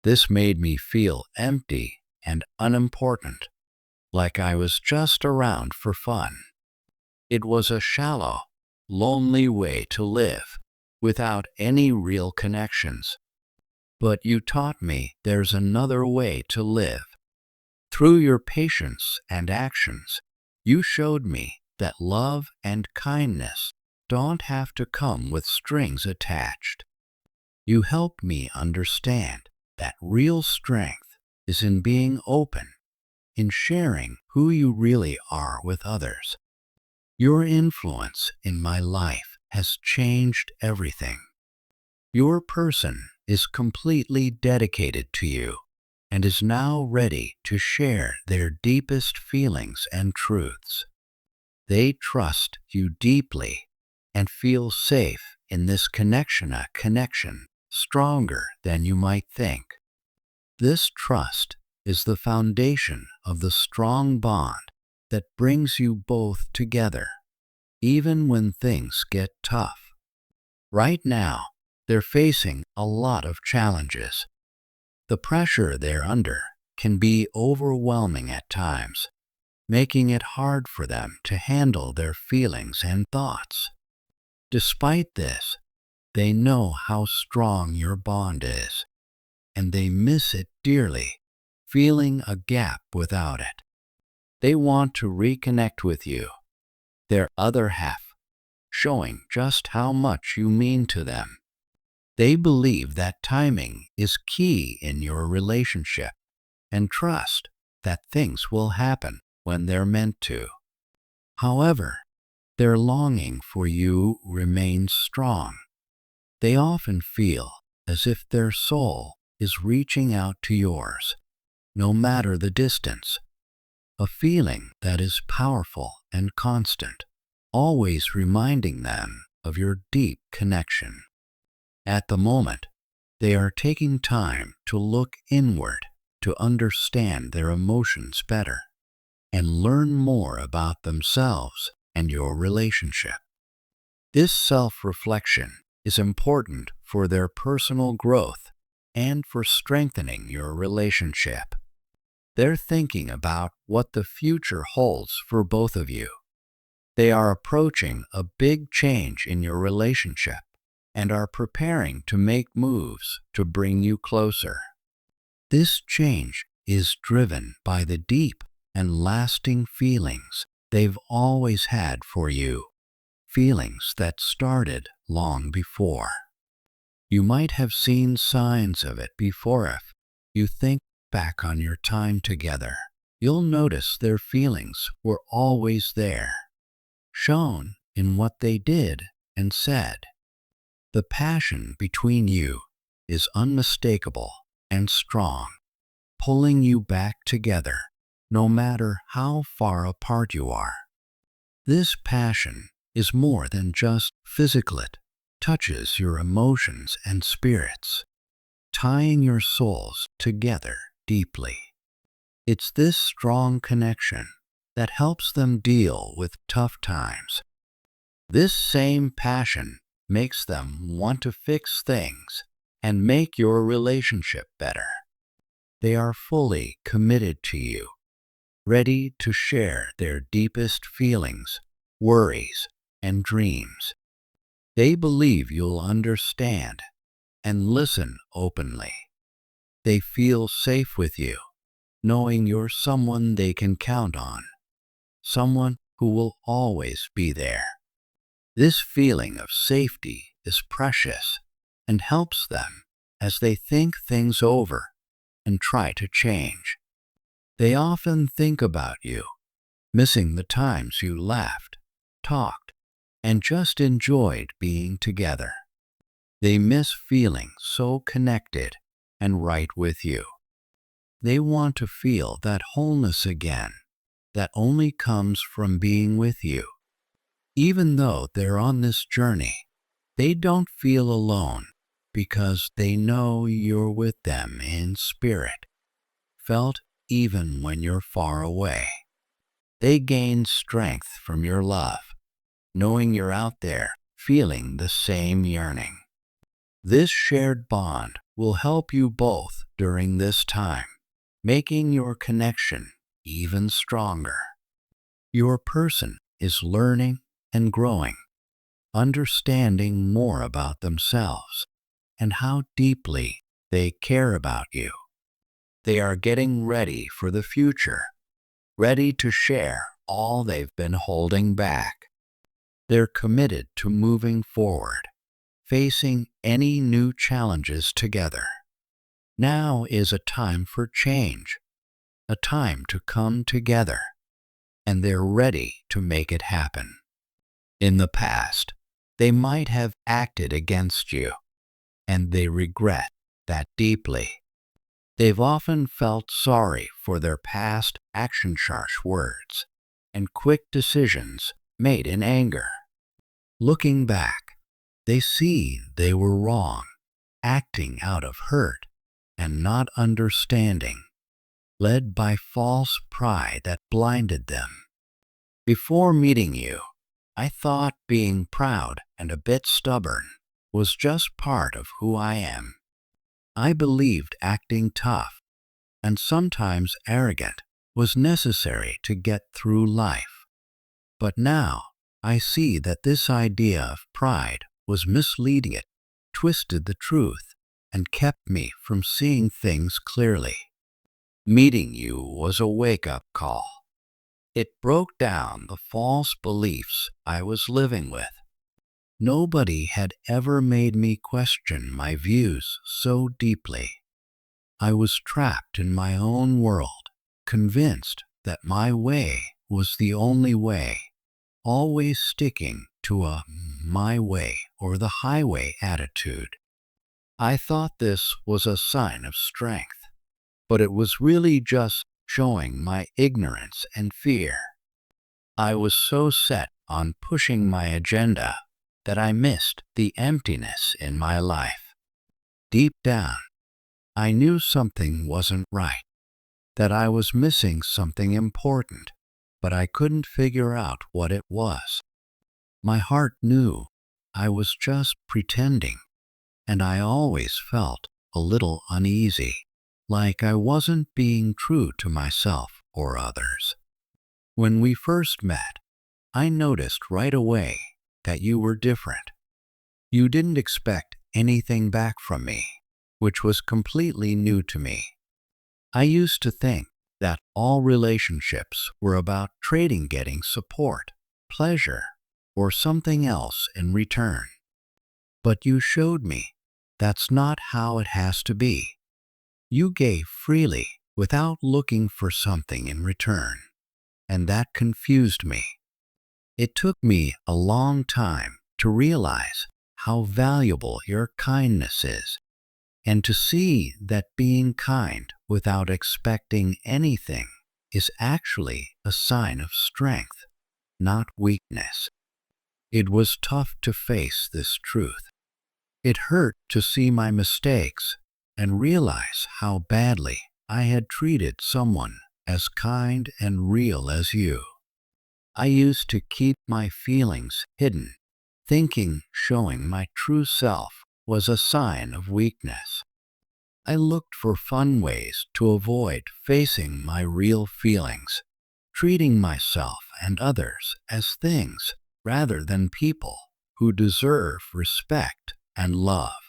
This made me feel empty and unimportant, like I was just around for fun. It was a shallow, lonely way to live, without any real connections. But you taught me there's another way to live. Through your patience and actions, you showed me that love and kindness don't have to come with strings attached. You helped me understand that real strength is in being open, in sharing who you really are with others. Your influence in my life has changed everything. Your person is completely dedicated to you and is now ready to share their deepest feelings and truths. They trust you deeply and feel safe in this connection, a connection stronger than you might think. This trust is the foundation of the strong bond that brings you both together, even when things get tough. Right now, they're facing a lot of challenges. The pressure they're under can be overwhelming at times, making it hard for them to handle their feelings and thoughts. Despite this, they know how strong your bond is, and they miss it dearly, feeling a gap without it. They want to reconnect with you, their other half, showing just how much you mean to them. They believe that timing is key in your relationship and trust that things will happen when they're meant to. However, their longing for you remains strong. They often feel as if their soul is reaching out to yours, no matter the distance. A feeling that is powerful and constant, always reminding them of your deep connection. At the moment, they are taking time to look inward to understand their emotions better and learn more about themselves and your relationship. This self-reflection is important for their personal growth and for strengthening your relationship. They're thinking about what the future holds for both of you. They are approaching a big change in your relationship and are preparing to make moves to bring you closer. This change is driven by the deep and lasting feelings they've always had for you, feelings that started long before. You might have seen signs of it before. If you think back on your time together, you'll notice their feelings were always there, shown in what they did and said. The passion between you is unmistakable and strong, pulling you back together no matter how far apart you are. This passion is more than just physical. It touches your emotions and spirits, tying your souls together deeply. It's this strong connection that helps them deal with tough times. This same passion makes them want to fix things and make your relationship better. They are fully committed to you, ready to share their deepest feelings, worries, and dreams. They believe you'll understand and listen openly. They feel safe with you, knowing you're someone they can count on, someone who will always be there. This feeling of safety is precious and helps them as they think things over and try to change. They often think about you, missing the times you laughed, talked, and just enjoyed being together. They miss feeling so connected and right with you. They want to feel that wholeness again that only comes from being with you. Even though they're on this journey, they don't feel alone because they know you're with them in spirit, felt even when you're far away. They gain strength from your love, knowing you're out there feeling the same yearning. This shared bond will help you both during this time, making your connection even stronger. Your person is learning and growing, understanding more about themselves and how deeply they care about you. They are getting ready for the future, ready to share all they've been holding back. They're committed to moving forward, facing any new challenges together. Now is a time for change, a time to come together, and they're ready to make it happen. In the past, they might have acted against you, and they regret that deeply. They've often felt sorry for their past action-harsh words and quick decisions made in anger. Looking back, they see they were wrong, acting out of hurt and not understanding, led by false pride that blinded them. Before meeting you, I thought being proud and a bit stubborn was just part of who I am. I believed acting tough and sometimes arrogant was necessary to get through life. But now I see that this idea of pride was misleading. It twisted the truth and kept me from seeing things clearly. Meeting you was a wake-up call. It broke down the false beliefs I was living with. Nobody had ever made me question my views so deeply. I was trapped in my own world, convinced that my way was the only way, always sticking to a my way or the highway attitude. I thought this was a sign of strength, but it was really just showing my ignorance and fear. I was so set on pushing my agenda that I missed the emptiness in my life. Deep down, I knew something wasn't right, that I was missing something important, but I couldn't figure out what it was. My heart knew I was just pretending, and I always felt a little uneasy, like I wasn't being true to myself or others. When we first met, I noticed right away that you were different. You didn't expect anything back from me, which was completely new to me. I used to think that all relationships were about trading, getting support, pleasure, or something else in return. But you showed me that's not how it has to be. You gave freely without looking for something in return, and that confused me. It took me a long time to realize how valuable your kindness is, and to see that being kind without expecting anything is actually a sign of strength, not weakness. It was tough to face this truth. It hurt to see my mistakes and realize how badly I had treated someone as kind and real as you. I used to keep my feelings hidden, thinking showing my true self was a sign of weakness. I looked for fun ways to avoid facing my real feelings, treating myself and others as things rather than people who deserve respect and love.